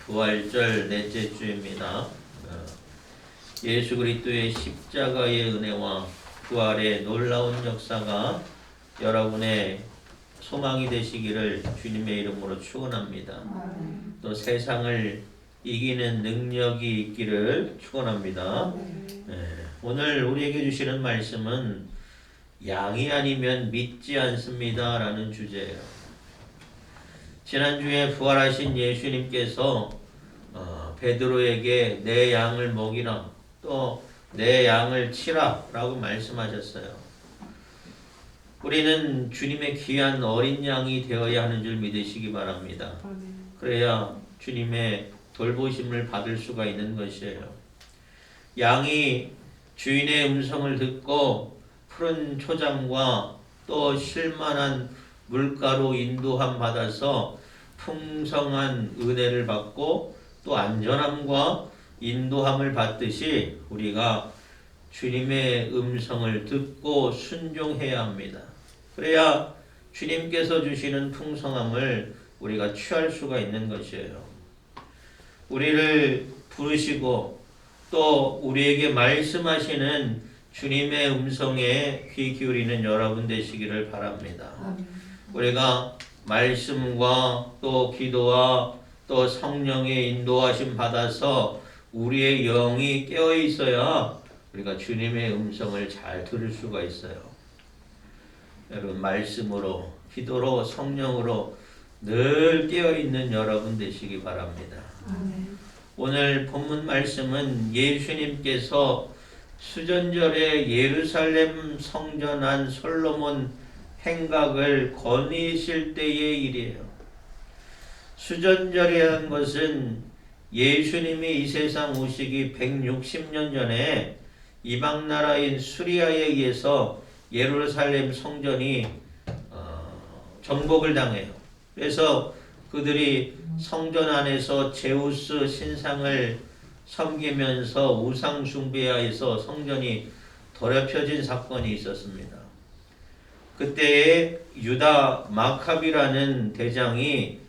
부활절 넷째 주입니다. 예수 그리스도의 십자가의 은혜와 부활의 놀라운 역사가 여러분의 소망이 되시기를 주님의 이름으로 축원합니다. 또 세상을 이기는 능력이 있기를 축원합니다. 오늘 우리에게 주시는 말씀은 양이 아니면 믿지 않습니다 라는 주제예요. 지난주에 부활하신 예수님께서 베드로에게 내 양을 먹이라 또 내 양을 치라 라고 말씀하셨어요. 우리는 주님의 귀한 어린 양이 되어야 하는 줄 믿으시기 바랍니다. 그래야 주님의 돌보심을 받을 수가 있는 것이에요. 양이 주인의 음성을 듣고 푸른 초장과 또 쉴만한 물가로 인도함 받아서 풍성한 은혜를 받고 또 안전함과 인도함을 받듯이 우리가 주님의 음성을 듣고 순종해야 합니다. 그래야 주님께서 주시는 풍성함을 우리가 취할 수가 있는 것이에요. 우리를 부르시고 또 우리에게 말씀하시는 주님의 음성에 귀 기울이는 여러분 되시기를 바랍니다. 우리가 말씀과 또 기도와 또 성령의 인도하심 받아서 우리의 영이 깨어 있어야 우리가 주님의 음성을 잘 들을 수가 있어요. 여러분 말씀으로 기도로 성령으로 늘 깨어 있는 여러분 되시기 바랍니다. 오늘 본문 말씀은 예수님께서 수전절에 예루살렘 성전한 솔로몬 행각을 거니실 때의 일이에요. 수전절이라는 것은 예수님이 이 세상 오시기 160년 전에 이방 나라인 수리아에 의해서 예루살렘 성전이 정복을 당해요. 그래서 그들이 성전 안에서 제우스 신상을 섬기면서 우상 숭배하여서 성전이 더럽혀진 사건이 있었습니다. 그때에 유다 마카비라는 대장이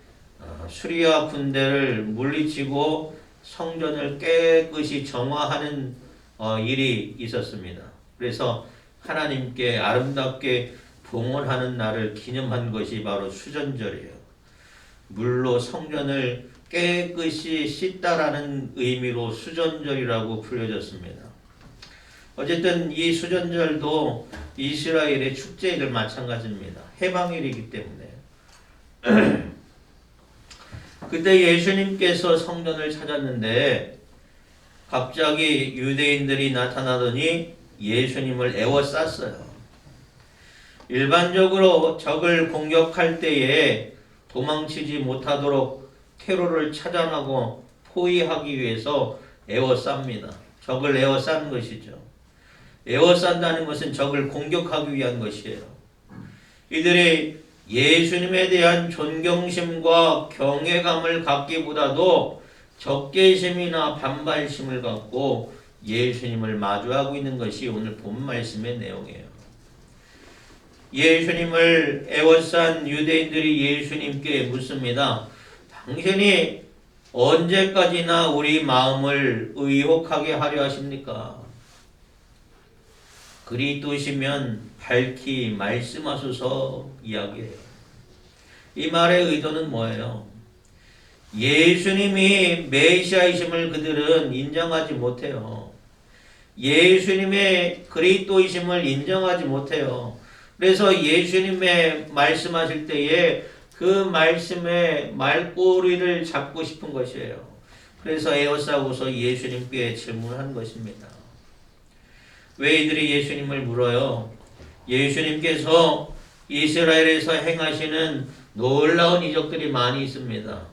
수리아 군대를 물리치고 성전을 깨끗이 정화하는 일이 있었습니다. 그래서 하나님께 아름답게 봉헌하는 날을 기념한 것이 바로 수전절이에요. 물로 성전을 깨끗이 씻다라는 의미로 수전절이라고 불려졌습니다. 어쨌든 이 수전절도 이스라엘의 축제일 마찬가지입니다. 해방일이기 때문에. 그때 예수님께서 성전을 찾았는데 갑자기 유대인들이 나타나더니 예수님을 에워쌌어요. 일반적으로 적을 공격할 때에 도망치지 못하도록 퇴로를 차단하고 포위하기 위해서 에워쌉니다. 적을 에워싼 것이죠. 에워싼다는 것은 적을 공격하기 위한 것이에요. 이들이 예수님에 대한 존경심과 경외감을 갖기보다도 적개심이나 반발심을 갖고 예수님을 마주하고 있는 것이 오늘 본 말씀의 내용이에요. 예수님을 에워싼 유대인들이 예수님께 묻습니다. 당신이 언제까지나 우리 마음을 의혹하게 하려 하십니까? 그리스도시면 밝히 말씀하소서 이야기해요. 이 말의 의도는 뭐예요? 예수님이 메시아이심을 그들은 인정하지 못해요. 예수님의 그리스도이심을 인정하지 못해요. 그래서 예수님의 말씀하실 때에 그 말씀의 말꼬리를 잡고 싶은 것이에요. 그래서 에워싸고서 예수님께 질문한 것입니다. 왜 이들이 예수님을 물어요? 예수님께서 이스라엘에서 행하시는 놀라운 이적들이 많이 있습니다.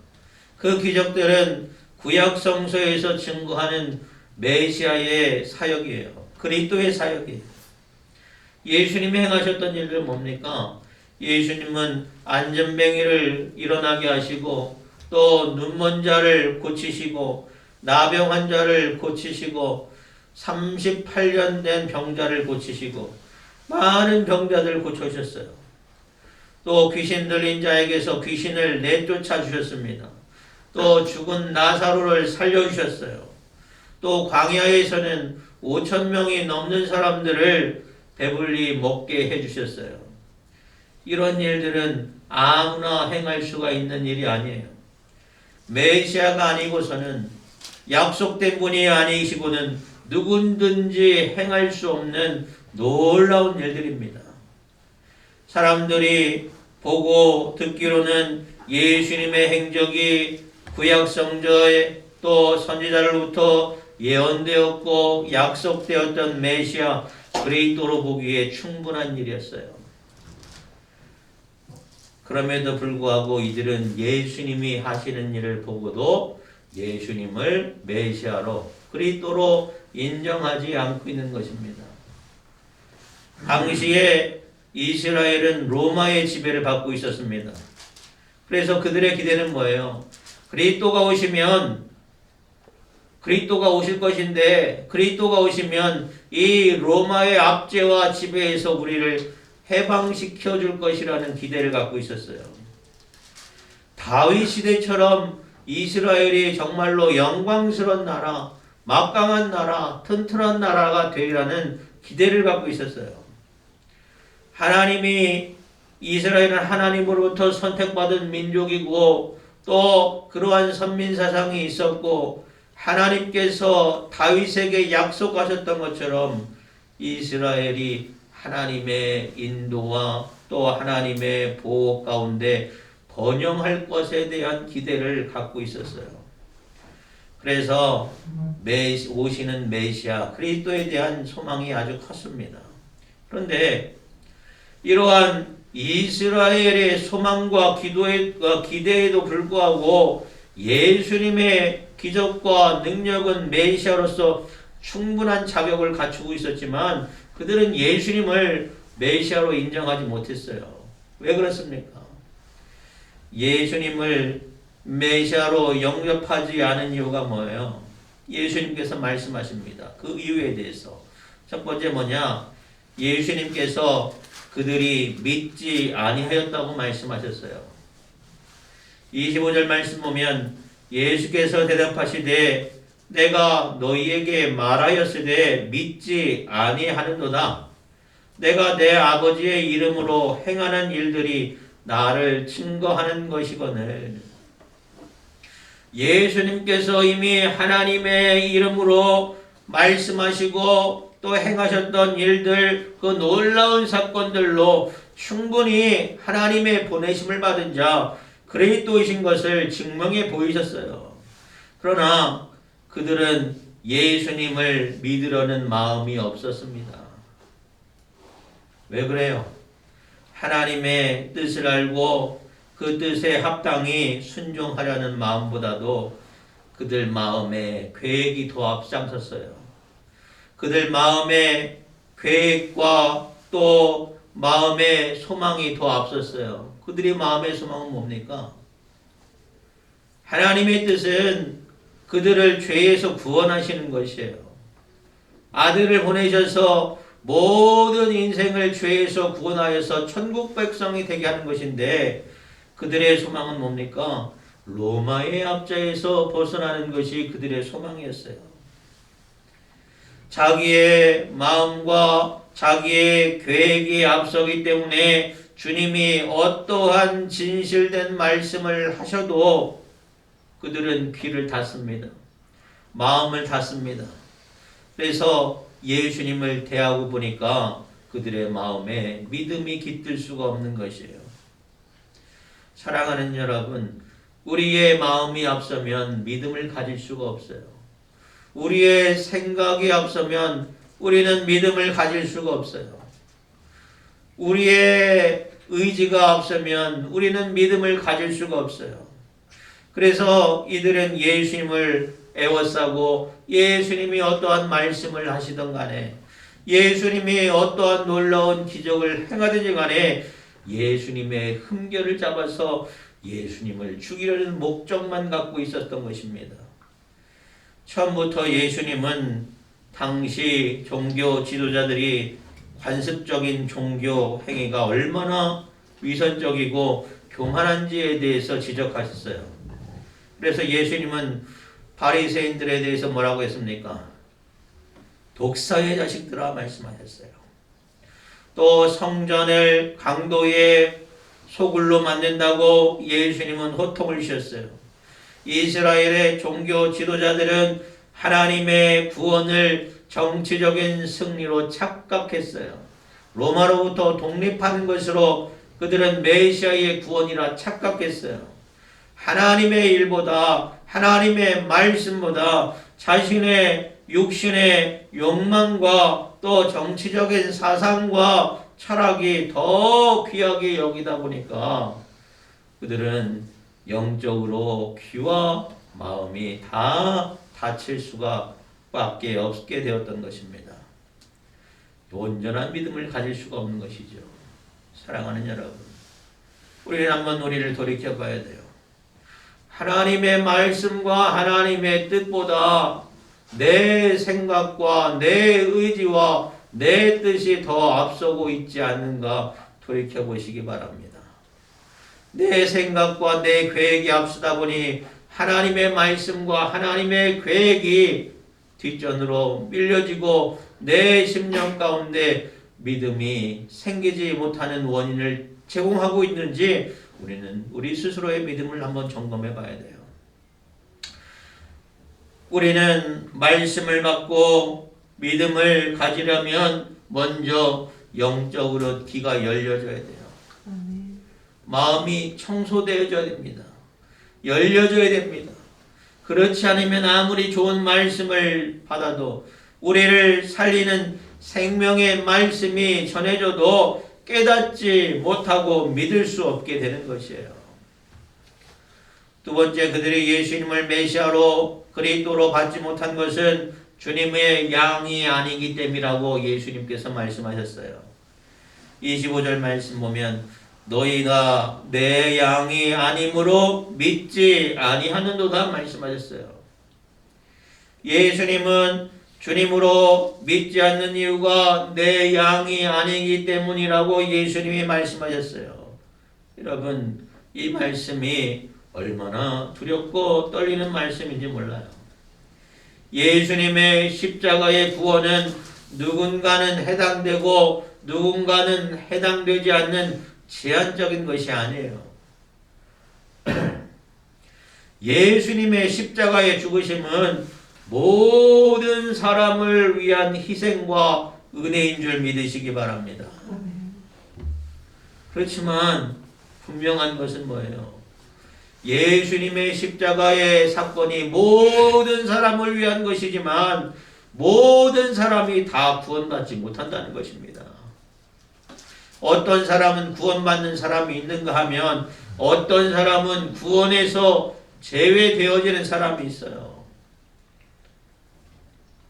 그 기적들은 구약 성서에서 증거하는 메시아의 사역이에요. 그리스도의 사역이에요. 예수님이 행하셨던 일들은 뭡니까? 예수님은 안전뱅이를 일어나게 하시고 또 눈먼 자를 고치시고 나병 환자를 고치시고 38년 된 병자를 고치시고 많은 병자들을 고쳐주셨어요. 또 귀신 들린 자에게서 귀신을 내쫓아 주셨습니다. 또 죽은 나사로를 살려주셨어요. 또 광야에서는 5천 명이 넘는 사람들을 배불리 먹게 해주셨어요. 이런 일들은 아무나 행할 수가 있는 일이 아니에요. 메시아가 아니고서는, 약속된 분이 아니시고는 누구든지 행할 수 없는 놀라운 일들입니다. 사람들이 보고 듣기로는 예수님의 행적이 구약 성서에 또 선지자로부터 예언되었고 약속되었던 메시아 그리스도로 보기에 충분한 일이었어요. 그럼에도 불구하고 이들은 예수님이 하시는 일을 보고도 예수님을 메시아로 그리스도로 인정하지 않고 있는 것입니다. 당시에 이스라엘은 로마의 지배를 받고 있었습니다. 그래서 그들의 기대는 뭐예요? 그리스도가 오실 것인데, 그리스도가 오시면 이 로마의 압제와 지배에서 우리를 해방시켜 줄 것이라는 기대를 갖고 있었어요. 다윗 시대처럼 이스라엘이 정말로 영광스러운 나라, 막강한 나라, 튼튼한 나라가 되리라는 기대를 갖고 있었어요. 하나님이, 이스라엘은 하나님으로부터 선택받은 민족이고 또 그러한 선민사상이 있었고 하나님께서 다윗에게 약속하셨던 것처럼 이스라엘이 하나님의 인도와 또 하나님의 보호 가운데 번영할 것에 대한 기대를 갖고 있었어요. 그래서 오시는 메시아 그리스도에 대한 소망이 아주 컸습니다. 그런데 이러한 이스라엘의 소망과 기대에도 불구하고 예수님의 기적과 능력은 메시아로서 충분한 자격을 갖추고 있었지만 그들은 예수님을 메시아로 인정하지 못했어요. 왜 그렇습니까? 예수님을 메시아로 영접하지 않은 이유가 뭐예요? 예수님께서 말씀하십니다. 그 이유에 대해서. 첫 번째 뭐냐? 예수님께서 그들이 믿지 아니하였다고 말씀하셨어요. 25절 말씀 보면 예수께서 대답하시되 내가 너희에게 말하였으되 믿지 아니하는도다. 내가 내 아버지의 이름으로 행하는 일들이 나를 증거하는 것이거늘. 예수님께서 이미 하나님의 이름으로 말씀하시고 또 행하셨던 일들, 그 놀라운 사건들로 충분히 하나님의 보내심을 받은 자 그리스도이신 것을 증명해 보이셨어요. 그러나 그들은 예수님을 믿으려는 마음이 없었습니다. 왜 그래요? 하나님의 뜻을 알고 그 뜻에 합당히 순종하려는 마음보다도 그들 마음에 계획이 더 앞장섰어요. 그들 마음의 계획과 또 마음의 소망이 더 앞섰어요. 그들의 마음의 소망은 뭡니까? 하나님의 뜻은 그들을 죄에서 구원하시는 것이에요. 아들을 보내셔서 모든 인생을 죄에서 구원하여서 천국 백성이 되게 하는 것인데 그들의 소망은 뭡니까? 로마의 압제에서 벗어나는 것이 그들의 소망이었어요. 자기의 마음과 자기의 계획이 앞서기 때문에 주님이 어떠한 진실된 말씀을 하셔도 그들은 귀를 닫습니다. 마음을 닫습니다. 그래서 예수님을 대하고 보니까 그들의 마음에 믿음이 깃들 수가 없는 것이에요. 사랑하는 여러분, 우리의 마음이 앞서면 믿음을 가질 수가 없어요. 우리의 생각이 앞서면 우리는 믿음을 가질 수가 없어요. 우리의 의지가 앞서면 우리는 믿음을 가질 수가 없어요. 그래서 이들은 예수님을 애워싸고 예수님이 어떠한 말씀을 하시던 간에 예수님이 어떠한 놀라운 기적을 행하든지 간에 예수님의 흠결을 잡아서 예수님을 죽이려는 목적만 갖고 있었던 것입니다. 처음부터 예수님은 당시 종교 지도자들이 관습적인 종교 행위가 얼마나 위선적이고 교만한지에 대해서 지적하셨어요. 그래서 예수님은 바리새인들에 대해서 뭐라고 했습니까? 독사의 자식들아 말씀하셨어요. 또 성전을 강도의 소굴로 만든다고 예수님은 호통을 치셨어요. 이스라엘의 종교 지도자들은 하나님의 구원을 정치적인 승리로 착각했어요. 로마로부터 독립하는 것으로 그들은 메시아의 구원이라 착각했어요. 하나님의 일보다, 하나님의 말씀보다 자신의 육신의 욕망과 또 정치적인 사상과 철학이 더 귀하게 여기다 보니까 그들은 영적으로 귀와 마음이 다 다칠 수가 밖에 없게 되었던 것입니다. 온전한 믿음을 가질 수가 없는 것이죠. 사랑하는 여러분, 우리는 한번 우리를 돌이켜 봐야 돼요. 하나님의 말씀과 하나님의 뜻보다 내 생각과 내 의지와 내 뜻이 더 앞서고 있지 않는가 돌이켜 보시기 바랍니다. 내 생각과 내 계획이 앞서다 보니 하나님의 말씀과 하나님의 계획이 뒷전으로 밀려지고 내 심령 가운데 믿음이 생기지 못하는 원인을 제공하고 있는지 우리는 우리 스스로의 믿음을 한번 점검해 봐야 돼요. 우리는 말씀을 받고 믿음을 가지려면 먼저 영적으로 귀가 열려져야 돼요. 마음이 청소되어져야 됩니다. 열려져야 됩니다. 그렇지 않으면 아무리 좋은 말씀을 받아도 우리를 살리는 생명의 말씀이 전해져도 깨닫지 못하고 믿을 수 없게 되는 것이에요. 두 번째, 그들이 예수님을 메시아로 그리스도로 받지 못한 것은 주님의 양이 아니기 때문이라고 예수님께서 말씀하셨어요. 25절 말씀 보면 너희가 내 양이 아니므로 믿지 아니하는도다 말씀하셨어요. 예수님은 주님으로 믿지 않는 이유가 내 양이 아니기 때문이라고 예수님이 말씀하셨어요. 여러분, 이 말씀이 얼마나 두렵고 떨리는 말씀인지 몰라요. 예수님의 십자가의 구원은 누군가는 해당되고 누군가는 해당되지 않는 제한적인 것이 아니에요. 예수님의 십자가의 죽으심은 모든 사람을 위한 희생과 은혜인 줄 믿으시기 바랍니다. 그렇지만 분명한 것은 뭐예요? 예수님의 십자가의 사건이 모든 사람을 위한 것이지만 모든 사람이 다 구원받지 못한다는 것입니다. 어떤 사람은 구원받는 사람이 있는가 하면 어떤 사람은 구원에서 제외되어지는 사람이 있어요.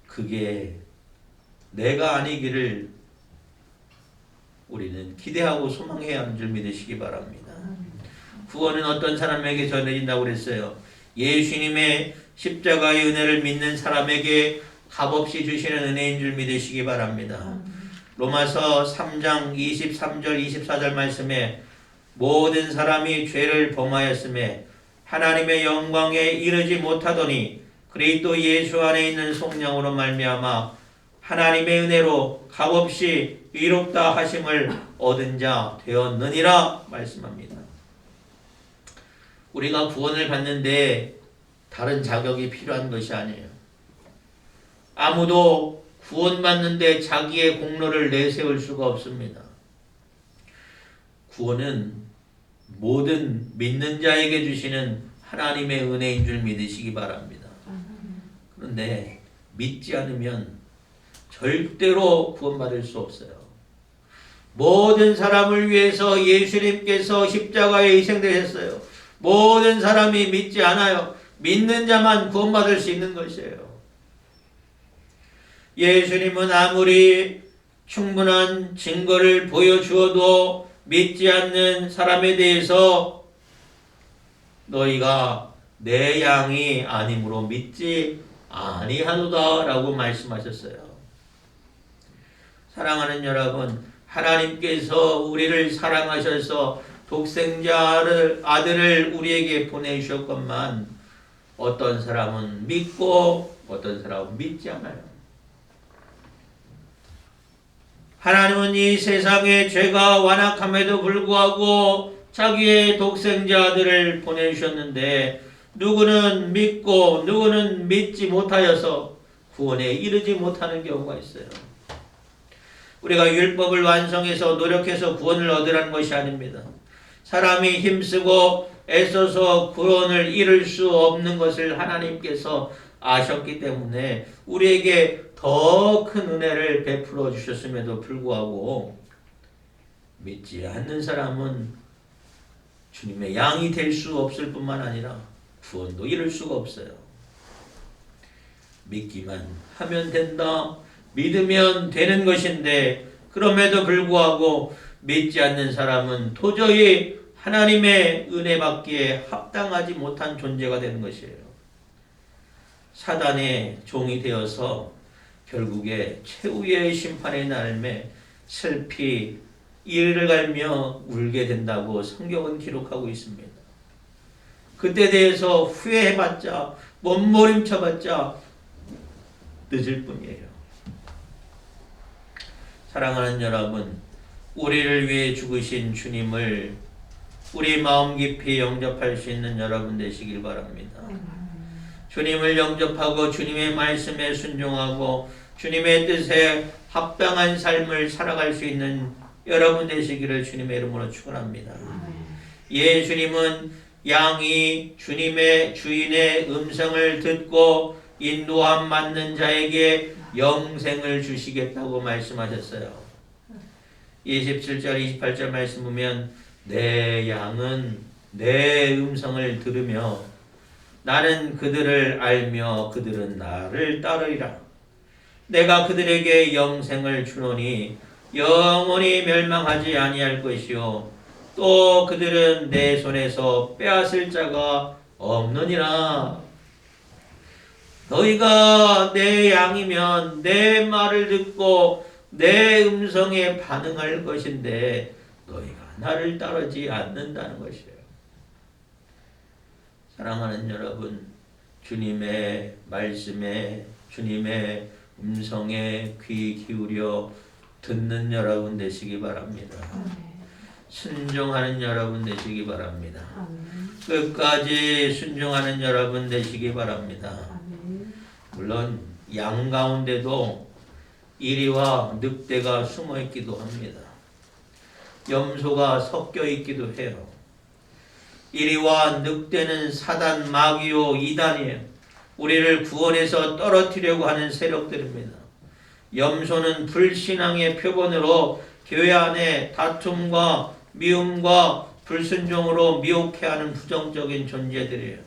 그게 내가 아니기를 우리는 기대하고 소망해야 하는 줄 믿으시기 바랍니다. 구원은 어떤 사람에게 전해진다고 그랬어요? 예수님의 십자가의 은혜를 믿는 사람에게 값없이 주시는 은혜인 줄 믿으시기 바랍니다. 로마서 3장 23절 24절 말씀에 모든 사람이 죄를 범하였음에 하나님의 영광에 이르지 못하더니 그리스도 예수 안에 있는 성령으로 말미암아 하나님의 은혜로 값없이 의롭다 하심을 얻은 자 되었느니라 말씀합니다. 우리가 구원을 받는데 다른 자격이 필요한 것이 아니에요. 아무도 구원받는데 자기의 공로를 내세울 수가 없습니다. 구원은 모든 믿는 자에게 주시는 하나님의 은혜인 줄 믿으시기 바랍니다. 그런데 믿지 않으면 절대로 구원받을 수 없어요. 모든 사람을 위해서 예수님께서 십자가에 희생되셨어요. 모든 사람이 믿지 않아요. 믿는 자만 구원받을 수 있는 것이에요. 예수님은 아무리 충분한 증거를 보여주어도 믿지 않는 사람에 대해서 너희가 내 양이 아니므로 믿지 아니하노다 라고 말씀하셨어요. 사랑하는 여러분, 하나님께서 우리를 사랑하셔서 독생자를 아들을 우리에게 보내주셨건만 어떤 사람은 믿고 어떤 사람은 믿지 않아요. 하나님은 이 세상에 죄가 완악함에도 불구하고 자기의 독생자 아들을 보내주셨는데 누구는 믿고 누구는 믿지 못하여서 구원에 이르지 못하는 경우가 있어요. 우리가 율법을 완성해서 노력해서 구원을 얻으라는 것이 아닙니다. 사람이 힘쓰고 애써서 구원을 이룰 수 없는 것을 하나님께서 아셨기 때문에 우리에게 더 큰 은혜를 베풀어 주셨음에도 불구하고 믿지 않는 사람은 주님의 양이 될 수 없을 뿐만 아니라 구원도 이룰 수가 없어요. 믿기만 하면 된다. 믿으면 되는 것인데 그럼에도 불구하고 믿지 않는 사람은 도저히 하나님의 은혜 받기에 합당하지 못한 존재가 되는 것이에요. 사단의 종이 되어서 결국에 최후의 심판의 날매 슬피 이를 갈며 울게 된다고 성경은 기록하고 있습니다. 그때 대해서 후회해봤자 몸부림쳐봤자 늦을 뿐이에요. 사랑하는 여러분, 우리를 위해 죽으신 주님을 우리 마음 깊이 영접할 수 있는 여러분 되시길 바랍니다. 주님을 영접하고 주님의 말씀에 순종하고 주님의 뜻에 합당한 삶을 살아갈 수 있는 여러분 되시기를 주님의 이름으로 축원합니다. 예수님은 양이 주님의 주인의 음성을 듣고 인도함 받는 자에게 영생을 주시겠다고 말씀하셨어요. 27절 28절 말씀 보면 내 양은 내 음성을 들으며 나는 그들을 알며 그들은 나를 따르리라. 내가 그들에게 영생을 주노니 영원히 멸망하지 아니할 것이요 또 그들은 내 손에서 빼앗을 자가 없느니라. 너희가 내 양이면 내 말을 듣고 내 음성에 반응할 것인데 너희가 나를 따르지 않는다는 것이에요. 사랑하는 여러분, 주님의 말씀에 주님의 음성에 귀 기울여 듣는 여러분 되시기 바랍니다. 순종하는 여러분 되시기 바랍니다. 끝까지 순종하는 여러분 되시기 바랍니다. 물론 양 가운데도 이리와 늑대가 숨어 있기도 합니다. 염소가 섞여 있기도 해요. 이리와 늑대는 사단 마귀요 이단이에요. 우리를 구원해서 떨어뜨리려고 하는 세력들입니다. 염소는 불신앙의 표본으로 교회 안에 다툼과 미움과 불순종으로 미혹해하는 부정적인 존재들이에요.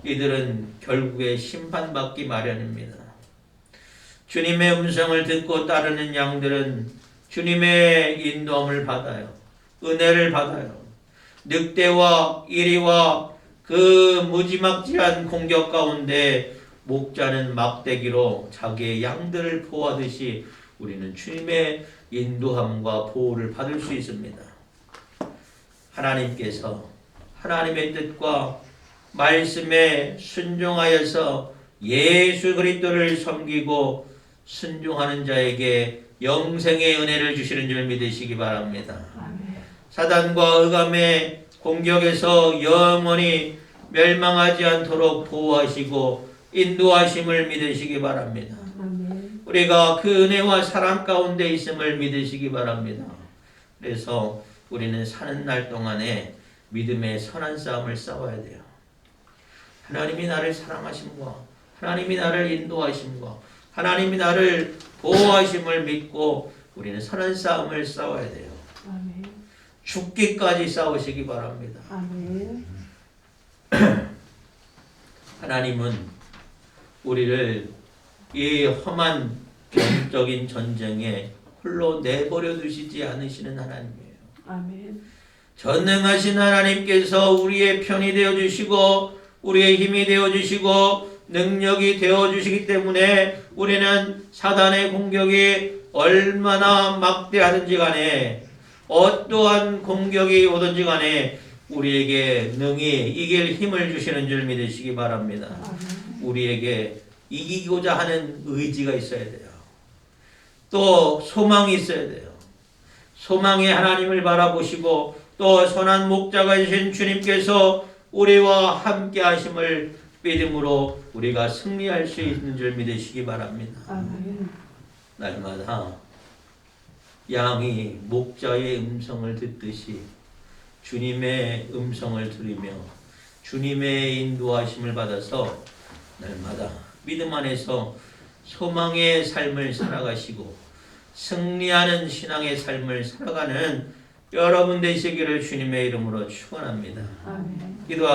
이들은 결국에 심판받기 마련입니다. 주님의 음성을 듣고 따르는 양들은 주님의 인도함을 받아요. 은혜를 받아요. 늑대와 이리와 그 무지막지한 공격 가운데 목자는 막대기로 자기의 양들을 보호하듯이 우리는 주님의 인도함과 보호를 받을 수 있습니다. 하나님께서 하나님의 뜻과 말씀에 순종하여서 예수 그리스도를 섬기고 순종하는 자에게 영생의 은혜를 주시는 줄 믿으시기 바랍니다. 사단과 흑암의 공격에서 영원히 멸망하지 않도록 보호하시고 인도하심을 믿으시기 바랍니다. 우리가 그 은혜와 사랑 가운데 있음을 믿으시기 바랍니다. 그래서 우리는 사는 날 동안에 믿음의 선한 싸움을 싸워야 돼요. 하나님이 나를 사랑하심과 하나님이 나를 인도하심과 하나님이 나를 보호하심을 믿고 우리는 선한 싸움을 싸워야 돼요. 죽기까지 싸우시기 바랍니다. 하나님은 우리를 이 험한 영적인 전쟁에 홀로 내버려 두시지 않으시는 하나님이에요. 전능하신 하나님께서 우리의 편이 되어주시고 우리의 힘이 되어주시고 능력이 되어주시기 때문에 우리는 사단의 공격이 얼마나 막대하든지 간에 어떠한 공격이 오든지 간에 우리에게 능히 이길 힘을 주시는 줄 믿으시기 바랍니다. 우리에게 이기고자 하는 의지가 있어야 돼요. 또 소망이 있어야 돼요. 소망의 하나님을 바라보시고 또 선한 목자가 되신 주님께서 우리와 함께 하심을 믿음으로 우리가 승리할 수 있는 줄 믿으시기 바랍니다. 날마다 양이 목자의 음성을 듣듯이 주님의 음성을 들으며 주님의 인도하심을 받아서 날마다 믿음 안에서 소망의 삶을 살아가시고 승리하는 신앙의 삶을 살아가는 여러분 되시기를 주님의 이름으로 축원합니다. 기도하